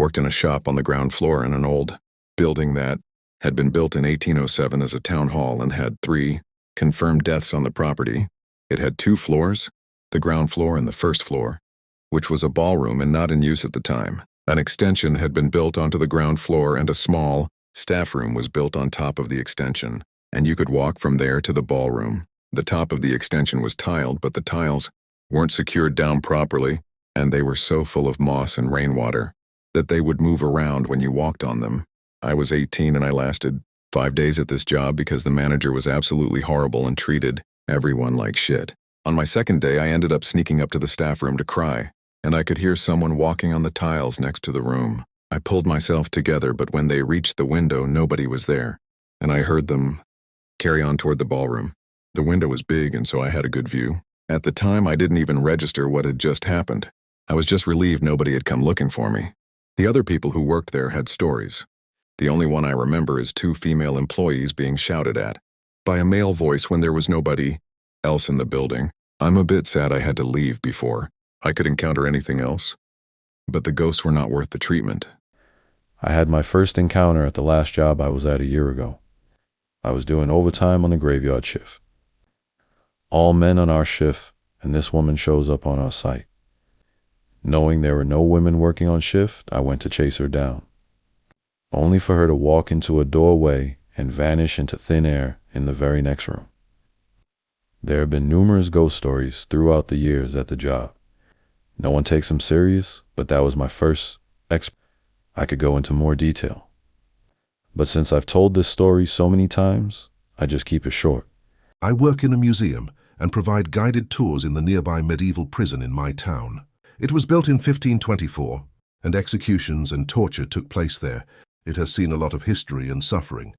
worked in a shop on the ground floor in an old building that had been built in 1807 as a town hall and had 3 confirmed deaths on the property. It had 2 floors, the ground floor and the first floor, which was a ballroom and not in use at the time. An extension had been built onto the ground floor and a small staff room was built on top of the extension, and you could walk from there to the ballroom. The top of the extension was tiled, but the tiles weren't secured down properly, and they were so full of moss and rainwater that they would move around when you walked on them. I was 18 and I lasted 5 days at this job because the manager was absolutely horrible and treated everyone like shit. On my second day, I ended up sneaking up to the staff room to cry, and I could hear someone walking on the tiles next to the room. I pulled myself together, but when they reached the window, nobody was there, and I heard them carry on toward the ballroom. The window was big, and so I had a good view. At the time, I didn't even register what had just happened. I was just relieved nobody had come looking for me. The other people who worked there had stories. The only one I remember is 2 female employees being shouted at by a male voice when there was nobody else in the building. I'm a bit sad I had to leave before I could encounter anything else, but the ghosts were not worth the treatment. I had my first encounter at the last job I was at a year ago. I was doing overtime on the graveyard shift. All men on our shift, and this woman shows up on our site. Knowing there were no women working on shift, I went to chase her down, only for her to walk into a doorway and vanish into thin air in the very next room. There have been numerous ghost stories throughout the years at the job. No one takes them serious, but that was my first I could go into more detail. But since I've told this story so many times, I just keep it short. I work in a museum and provide guided tours in the nearby medieval prison in my town. It was built in 1524, and executions and torture took place there. It has seen a lot of history and suffering.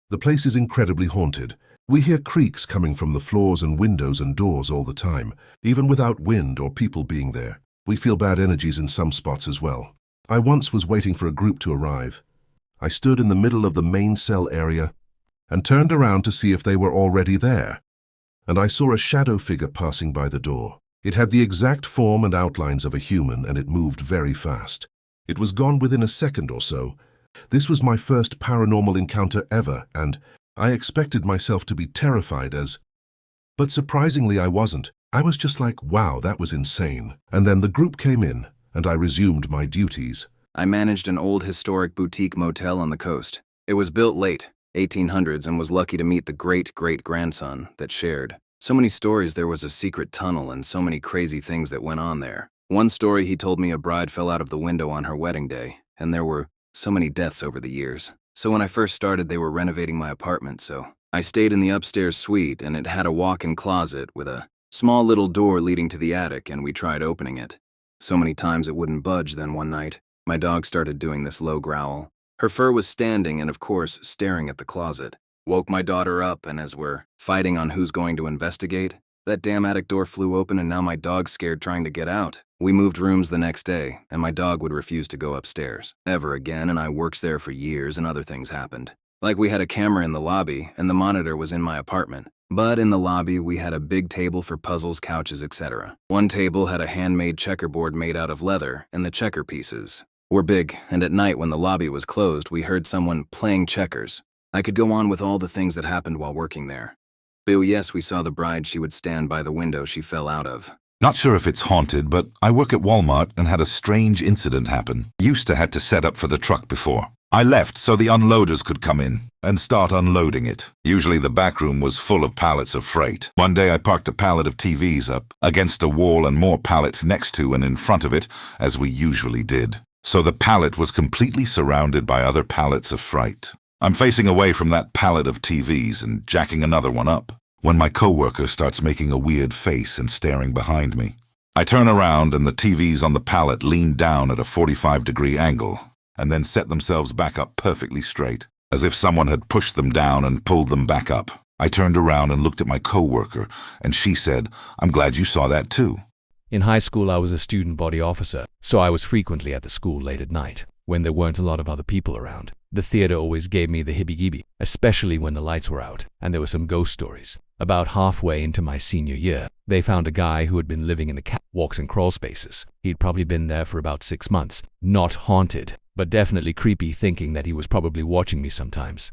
The place is incredibly haunted. We hear creaks coming from the floors and windows and doors all the time, even without wind or people being there. We feel bad energies in some spots as well. I once was waiting for a group to arrive. I stood in the middle of the main cell area and turned around to see if they were already there, and I saw a shadow figure passing by the door. It had the exact form and outlines of a human, and it moved very fast. It was gone within a second or so. This was my first paranormal encounter ever, and I expected myself to be terrified but surprisingly I wasn't. I was just like, wow, that was insane. And then the group came in, and I resumed my duties. I managed an old historic boutique motel on the coast. It was built late 1800s and was lucky to meet the great-great-grandson that shared. So many stories. There was a secret tunnel and so many crazy things that went on there. One story, he told me a bride fell out of the window on her wedding day, and there were so many deaths over the years. So when I first started, they were renovating my apartment, so I stayed in the upstairs suite, and it had a walk-in closet with a small little door leading to the attic, and we tried opening it. So many times it wouldn't budge. Then one night, my dog started doing this low growl. Her fur was standing and, of course, staring at the closet. Woke my daughter up, and as we're fighting on who's going to investigate, that damn attic door flew open, and now my dog's scared trying to get out. We moved rooms the next day, and my dog would refuse to go upstairs ever again, and I worked there for years, and other things happened. Like we had a camera in the lobby, and the monitor was in my apartment. But in the lobby, we had a big table for puzzles, couches, etc. One table had a handmade checkerboard made out of leather, and the checker pieces were big, and at night when the lobby was closed, we heard someone playing checkers. I could go on with all the things that happened while working there. But yes, we saw the bride. She would stand by the window she fell out of. Not sure if it's haunted, but I work at Walmart and had a strange incident happen. Used to had to set up for the truck before. I left so the unloaders could come in and start unloading it. Usually the back room was full of pallets of freight. One day I parked a pallet of TVs up against a wall and more pallets next to and in front of it, as we usually did. So the pallet was completely surrounded by other pallets of freight. I'm facing away from that pallet of TVs and jacking another one up when my coworker starts making a weird face and staring behind me. I turn around and the TVs on the pallet lean down at a 45-degree angle and then set themselves back up perfectly straight, as if someone had pushed them down and pulled them back up. I turned around and looked at my coworker, and she said, "I'm glad you saw that too." In high school, I was a student body officer, so I was frequently at the school late at night. when there weren't a lot of other people around. The theater always gave me the heebie-jeebie, especially when the lights were out, and there were some ghost stories. About halfway into my senior year, they found a guy who had been living in the catwalks and crawl spaces. He'd probably been there for about 6 months. Not haunted, but definitely creepy, thinking that he was probably watching me sometimes.